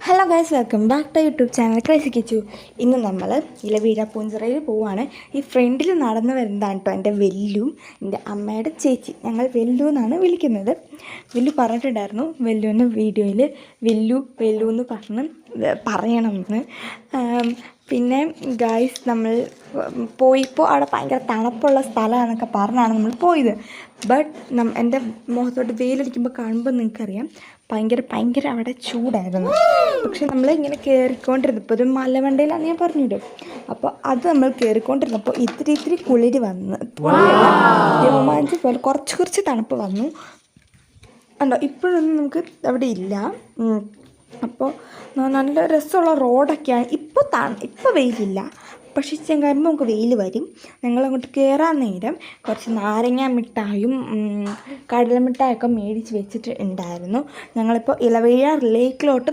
Hello guys, welcome back to YouTube channel crazy Kichu. ഇന്ന് നമ്മൾ ഇലവീഴ പൂഞ്ചിറയിൽ പോവുകയാണ്. ഈ ഫ്രണ്ടിൽ നടന്നു വരുന്നതാണ് കേട്ടോ എൻ്റെ വെല്ലു, എൻ്റെ അമ്മയുടെ ചേച്ചി. ഞങ്ങൾ വെല്ലു എന്നാണ് വിളിക്കുന്നത്. വെല്ലു പറഞ്ഞിട്ടുണ്ടായിരുന്നു വെല്ലുവിൻ്റെ വീഡിയോയിൽ വെല്ലു എന്ന് പറയണമെന്ന്. പിന്നെ ഗൈസ്, നമ്മൾ പോയിപ്പോൾ അവിടെ ഭയങ്കര തണുപ്പുള്ള സ്ഥലമാണെന്നൊക്കെ പറഞ്ഞാണ് നമ്മൾ പോയത്. ബട്ട് എൻ്റെ മുഖത്തോട്ട് വെയിലടിക്കുമ്പോൾ കാണുമ്പോൾ നിങ്ങൾക്കറിയാം ഭയങ്കര അവിടെ ചൂടായിരുന്നു. പക്ഷെ നമ്മൾ ഇങ്ങനെ കയറിക്കൊണ്ടിരുന്നപ്പോൾ ഒരു മലവണ്ടയിലാണ് ഞാൻ പറഞ്ഞിട്ട്. അപ്പോൾ അത് നമ്മൾ കയറിക്കൊണ്ടിരുന്നപ്പോൾ ഇത്തിരി കുളിര് വന്ന് രോമാഞ്ച് പോലെ കുറച്ച് തണുപ്പ് വന്നു ഉണ്ടോ. ഇപ്പോഴൊന്നും നമുക്ക് അവിടെ ഇല്ല. അപ്പോൾ നല്ല രസമുള്ള റോഡൊക്കെയാണ്. ഇപ്പോൾ വെയിലില്ല, പക്ഷേ ഇച്ചിരി കഴിയുമ്പോൾ നമുക്ക് വെയിൽ വരും. ഞങ്ങളങ്ങോട്ട് കയറാൻ നേരം കുറച്ച് നാരങ്ങ മിഠായും കടല മിഠായൊക്കെ മേടിച്ച് വെച്ചിട്ട് ഉണ്ടായിരുന്നു. ഞങ്ങളിപ്പോൾ ഇലവീഴ ലേക്കിലോട്ട്